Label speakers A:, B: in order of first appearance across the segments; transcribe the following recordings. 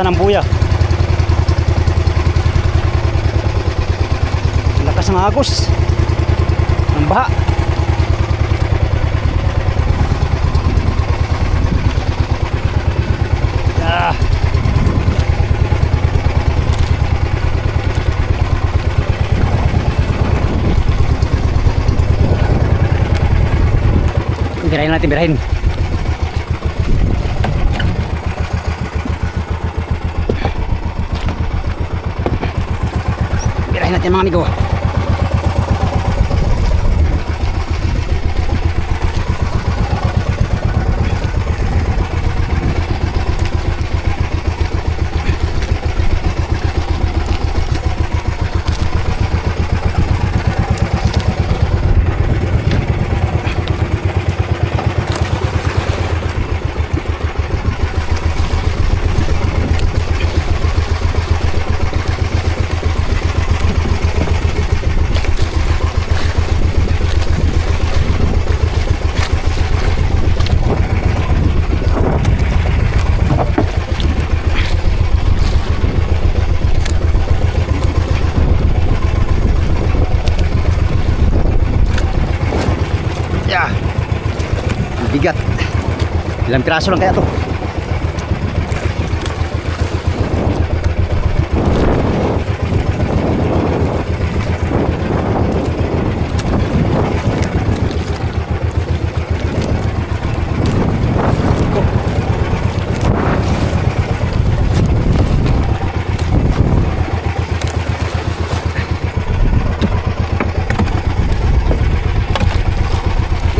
A: Lakasan ng buya. Lakas ng agos ng baha. Ah. Birahin natin, birahin. Birahin natin mga amigo. Bigat. Ilang piraso lang kaya to?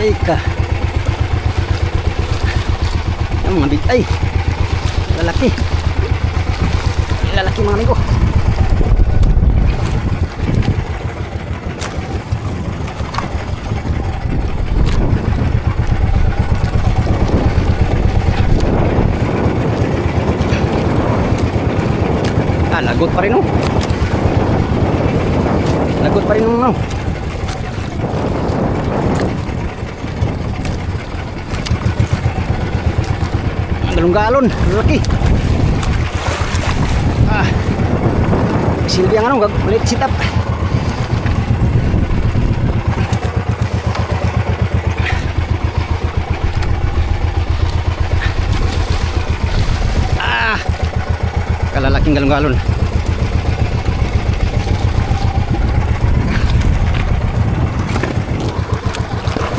A: Ika. Mga big ay lalaki mga amigo. Lagot pa rin oh. Lagot pa rin oh. Galon-galon, laki. Silbi ang ano, ulit sit up. Kalalaking galon-galon.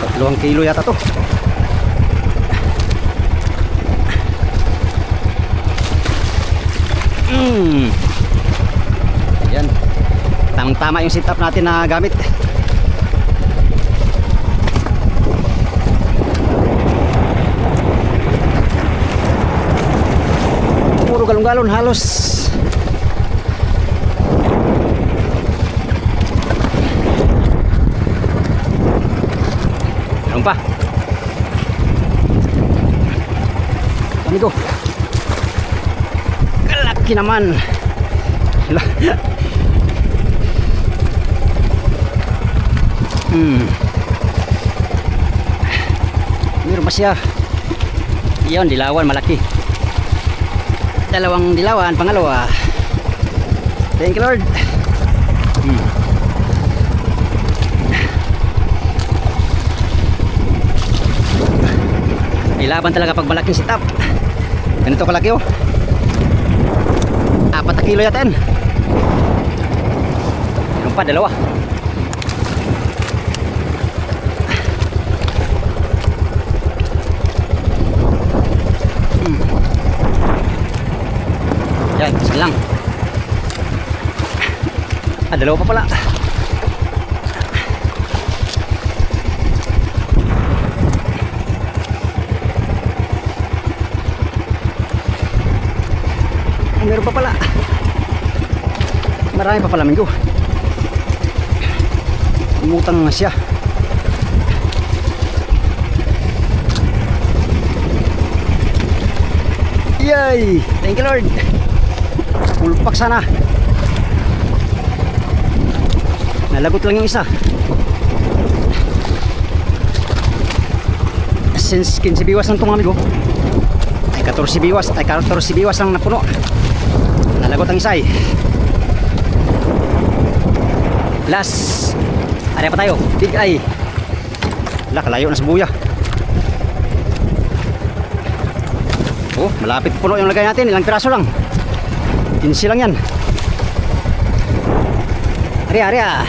A: Tatlong kilo yata to. Yan. Tamang-tama yung setup natin na gamit. Puro galon-galon halos. Meron pa. Amigo. Kalaki naman. Meron pa siya. Iyon, dilawan malaki. Dalawang dilawan, pangalawa. Thank you Lord. Ilaban talaga pag malaking sitap. Ganito kalaki oh. 4 na kilo yata yan. Meron pa, dalawa. Yan, isa lang. Dalawa pa pala. Meron pa pala. Marami pa pala minggo. Umutang na siya. Yay! Thank you Lord. Pulpak sana. Nalagot lang yung isa. Since 15 biwas lang itong amigo, ay 14 biwas lang napuno. Nalagot ang isay. Last. Ari pa tayo. Big eye. Wala, kalayo na sa buya. Oh, malapit puno yung lagay natin. Ilang piraso lang. 15 lang yan. Ari, ari ah.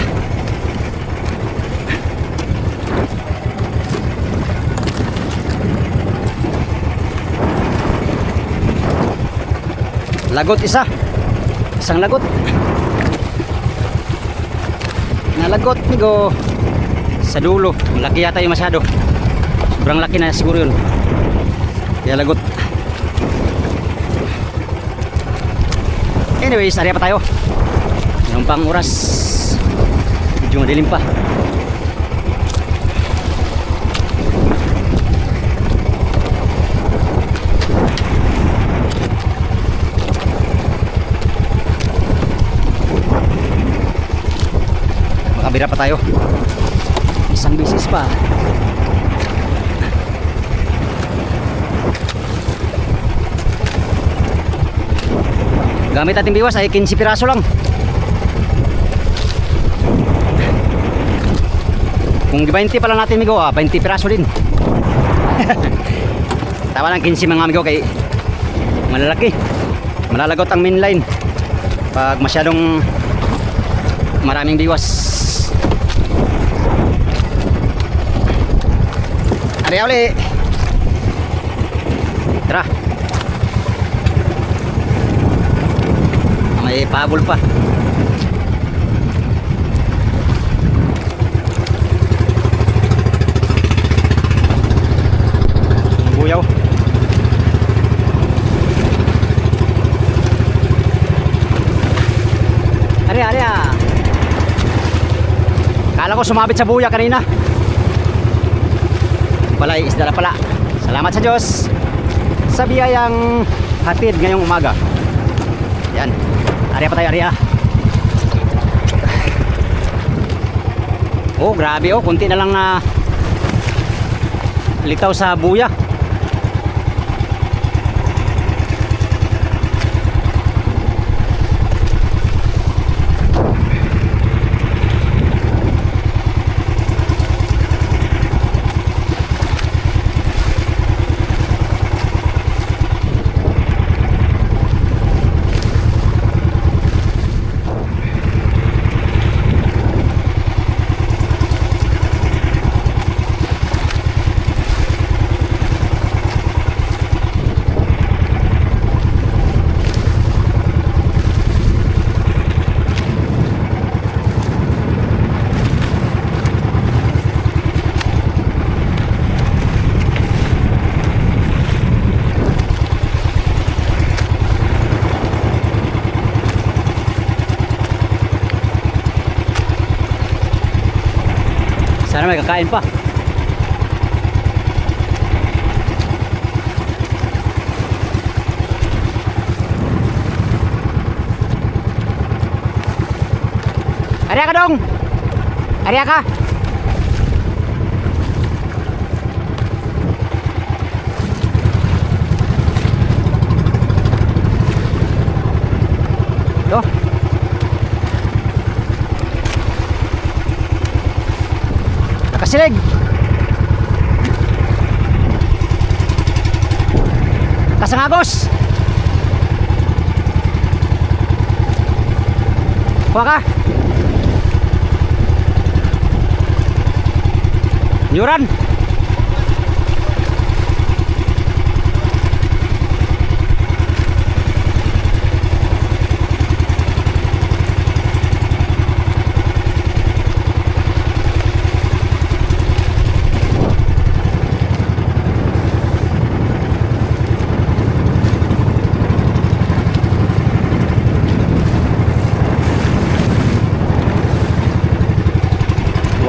A: Lagot isa. Isang lagot. Nalagot migo. Sa dulo. Malaki yata yung masyado. Sobrang laki na siguro yun. Kaya lagot. Anyways, area pa tayo. Mayroon pang oras. Medyo madilim pa. Makabira pa tayo. Isang bisis pa. Gamit ating biwas ay 15 piraso lang. Kung 20 pa lang natin migo, 20 piraso din. Tawa ng 15 mga amigo kay malalaki. Malalagot ang main line pag masyadong maraming biwas. Ari uli. Tara. May pabol pa. Buyaw. Ari, ari ah. Kala ko sumabit sa buya kanina. Pala, isda na pala. Salamat sa Diyos sa biyayang hatid ngayong umaga. Yan. Area pa tayo, area. Oh, grabe oh. Kunti na lang na litaw sa buya. Sana may kakain pa. Ariya ka dong. Ariya ka. Yo. Nakasilig. Kasangagos. Kuha ka. Nyuran.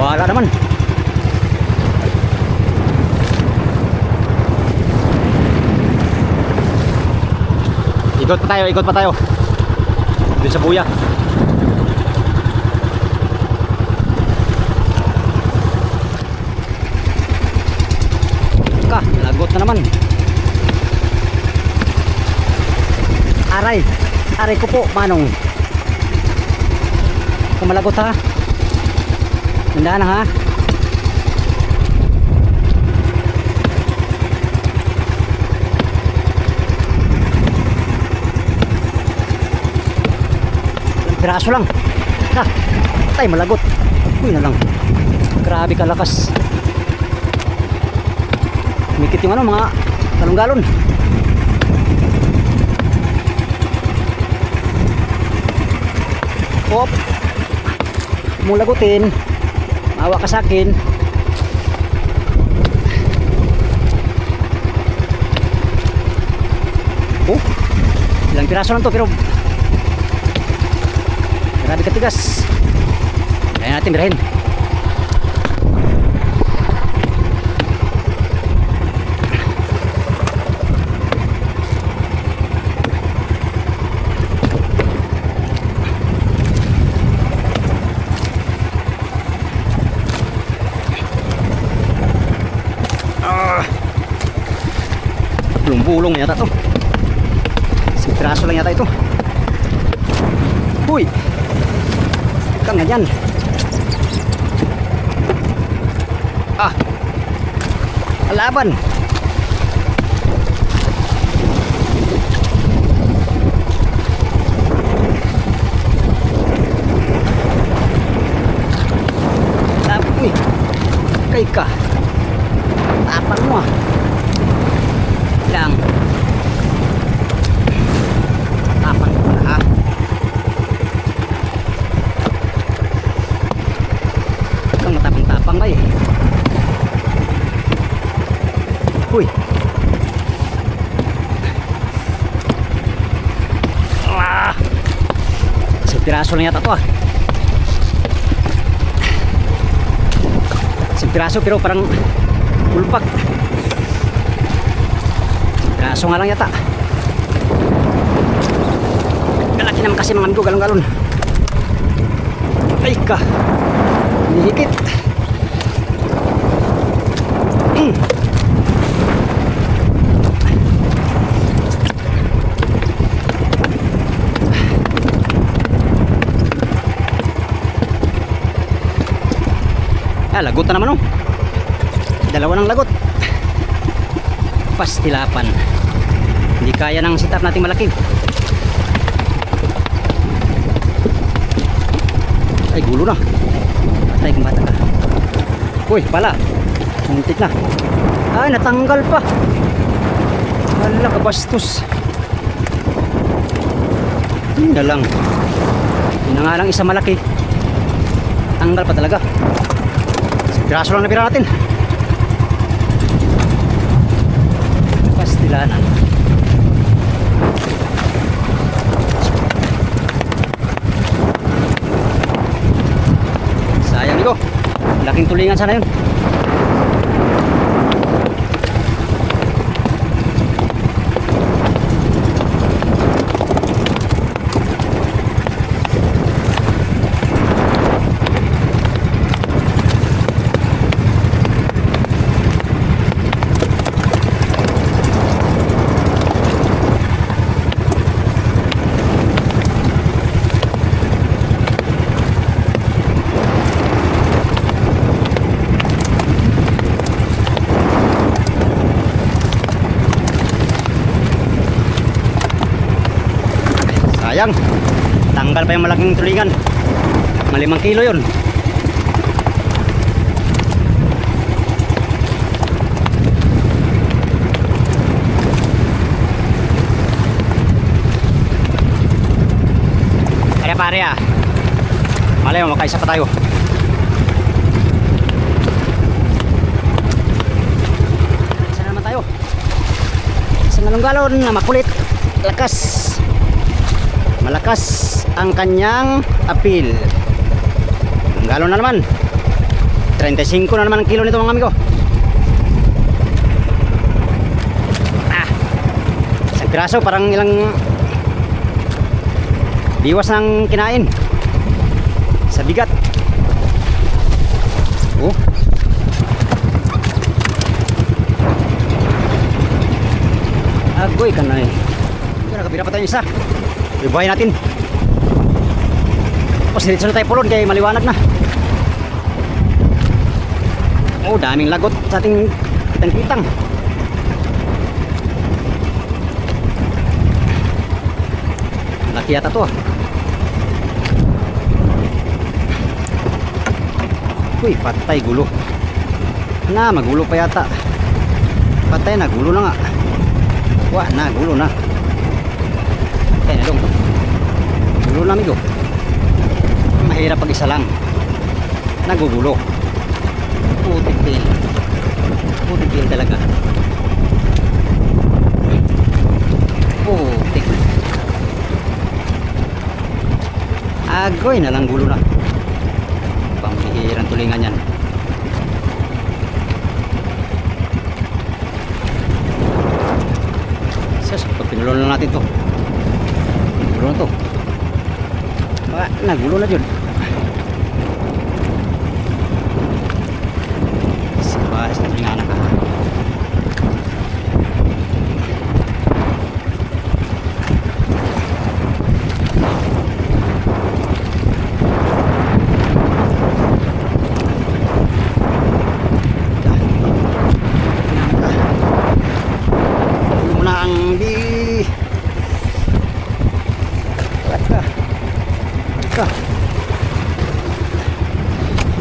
A: Wala naman. Ikot pa tayo, ikot pa tayo. Doon sa buya. Ka, lagot na naman. Aray. Aray ko po, manong. Kumalagot ha. Tandaan na ha. Ilang piraso lang. Ha, patay malagot. Uy na lang. Grabe kalakas. Mikit yung ano, mga galon-galon. Hop. Mong lagutin. Maawa ka sa akin. Oh, ilang piraso lang to pero grabe katigas. Kaya natin birahin. Bulong yata to. Isang piraso lang yata ito. Uy, ika nga dyan. Ah, alaban. Uy, kay ka. Tapang mo ah. Lang tapang ko na ha. Ang matapang-tapang ba eh. Uy, isang piraso lang yata to ah. Isang piraso pero parang ulpak. Kaso nga lang yata. Kalaki naman kasi mga amigo, galon-galon. Ay ka. Hinihikit. Lagot na naman oh. Dalawa ng lagot. Pastilapan. Hindi kaya ng sitap nating malaki. Ay gulo na. Patay kung bata ka. Uy pala. Muntik na. Ay natanggal pa. Wala kabastos. Yun na lang. Yun na nga lang isa malaki. Tanggal pa talaga. Piraso lang na pira natin. Pastilanan. Sayang nito. Laking tulingan sana yun. Sayang, tanggal pa yung malaking tulingan. 5 kilo yun. Kaya pare ah, malay mo makaisa pa tayo. Isa na naman tayo. Isang galon-galon na makulit. Lakas. Malakas ang kanyang appeal. Ang galon na naman. 35 na naman ang kilo nito mga amigo. Isang piraso parang ilang biwas ng kinain sa bigat. Oh. Agoy ka na eh. Nakapira pa tayo isa. Ibuhay natin. Tapos diretso na tayo pulon kaya maliwanag na. Oh, daming lagot sa ating kitang-kitang. Laki yata to ah. Uy, patay gulo. Na, magulo pa yata. Patay na, gulo na nga. Wah, na, gulo na. Patay na dong. Gulo na, amigo. Mahirap pag isa lang. Nagugulo. Putik-til. Putik-til talaga. Putik. Agoy na lang gulo na. Pambihirang tulingan yan. Sus, pag pinulon na natin to. Gulo na to. Baka nagulo na dyan. Sabahas na tulingan na ka.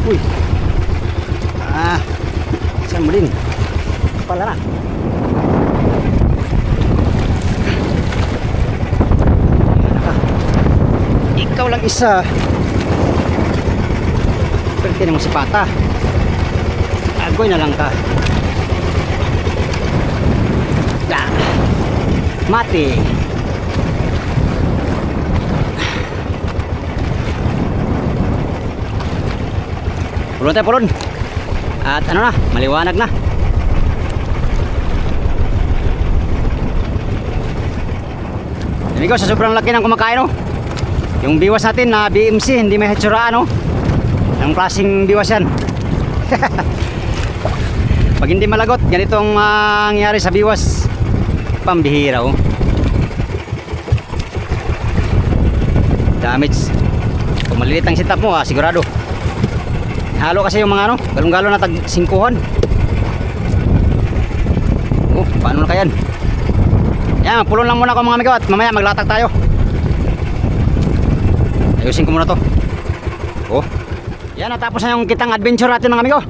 A: Uy. Saan mo din? Pala na. Ikaw lang isa. Pwede mo si Pata. Agoy na lang ka. Mati. Pulon tayo, pulon. At ano na, maliwanag na. Amigo, sa sobrang laki ng kumakain, no? Yung biwas natin na BMC, hindi may hetsuraan, no? Anong klaseng biwas yan? Pag hindi malagot, ganito ang nangyari sa biwas. Pambihira, oh. Damage. Kung malilit ang setup mo, sigurado. Halo kasi yung mga ano, galong-galo na tag-5-an. Oh, paano na kayan? Yan, pulon lang muna ako mga amigo at mamaya maglatag tayo. Ayusin ko muna to. Oh, yan, natapos na yung kitang adventure natin mga amigo.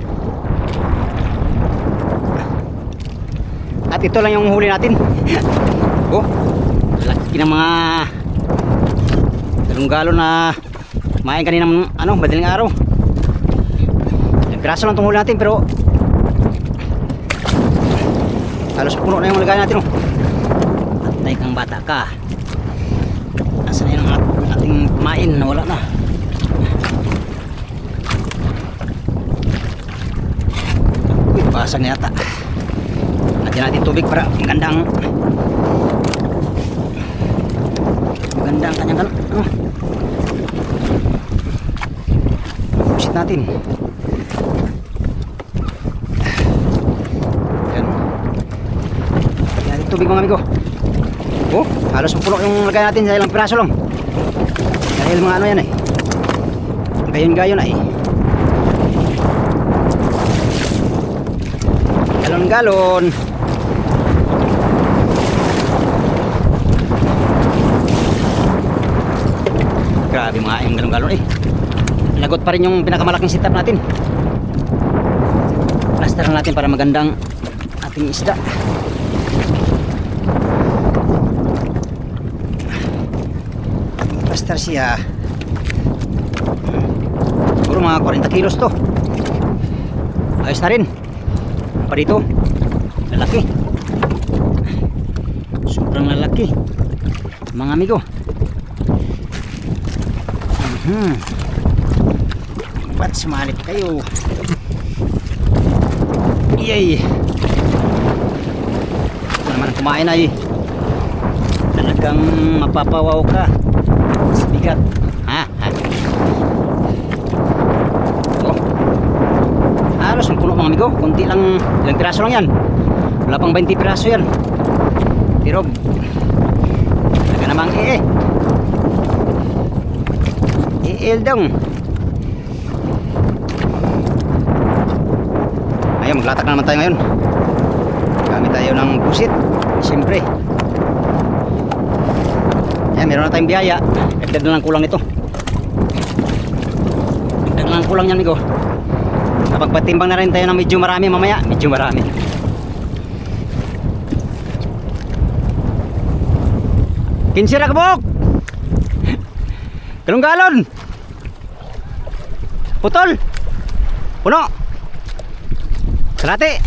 A: At ito lang yung huli natin. Oh, laki ng mga galong-galo na main kaninang ano, madaling araw. Piraso lang itong huli natin pero halos puno na yung lagay natin, oh. Patay kang bata ka. Nasaan na yung ating main? Nawala na. Uy, basag na yata. Lagyan natin tubig para magandang kanyang ano. Pusit natin. Tubig mga amigo. Oh, halos puno yung lagay natin sa ilang piraso lang. Dahil mga ano yan eh. Gayon-gayon ay. Galon-galon. Grabe mga yung galon-galon eh. Lagot pa rin yung pinakamalaking setup natin. Plaster natin para magandang ating isda. Plaster siya. Siguro mga 40 kilos to. Ayos na rin. Pa dito, lalaki. Sobrang lalaki mga amigo. Ba't sumalit kayo? Iyay. Ito naman ang kumain ay talagang mapapawaw ka sa bigat. Oh. Halos yung puno mga amigo. Kunti lang, ilang piraso lang yan. Wala pang 20 piraso yan. Pero talaga namang Ieldong. Ayun, maglatak na naman tayo ngayon. Gamit tayo ng pusit. Siyempre. Yan, meron na tayong biyaya. Dagdag na lang kulang nito. Dagdag na lang kulang yan, amigo. Napagpatimbang na rin tayo ng medyo marami mamaya. Medyo marami. Kinsira kabok! Galong galon! Putol! Puno! Kalate!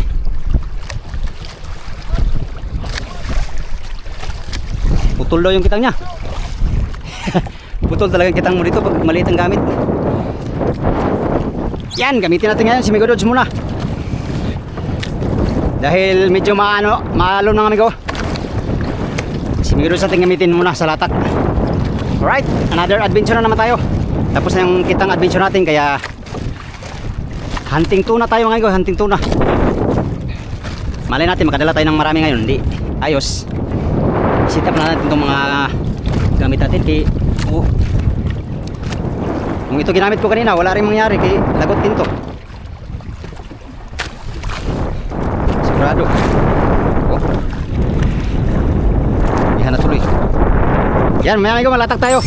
A: Putol daw yung kitang niya. Putol talaga kitang mo dito pag maliit ang gamit. Yan, gamitin natin ngayon si Migo Dodge muna. Dahil medyo maalo ng amigo. Si Migo Dodge natin gamitin muna sa latak. Alright, another adventure na naman tayo. Tapos na yung kitang adventure natin, kaya hunting tuna tayo mga amigo, hunting tuna. Malay natin makadala tayo ng marami ngayon. Hindi, ayos. Set up na natin itong mga gamit natin kay kung ito ginamit ko kanina wala rin mangyari kay lagot din to sigurado. Yan na tuloy. Yan, may amigo, malatak tayo.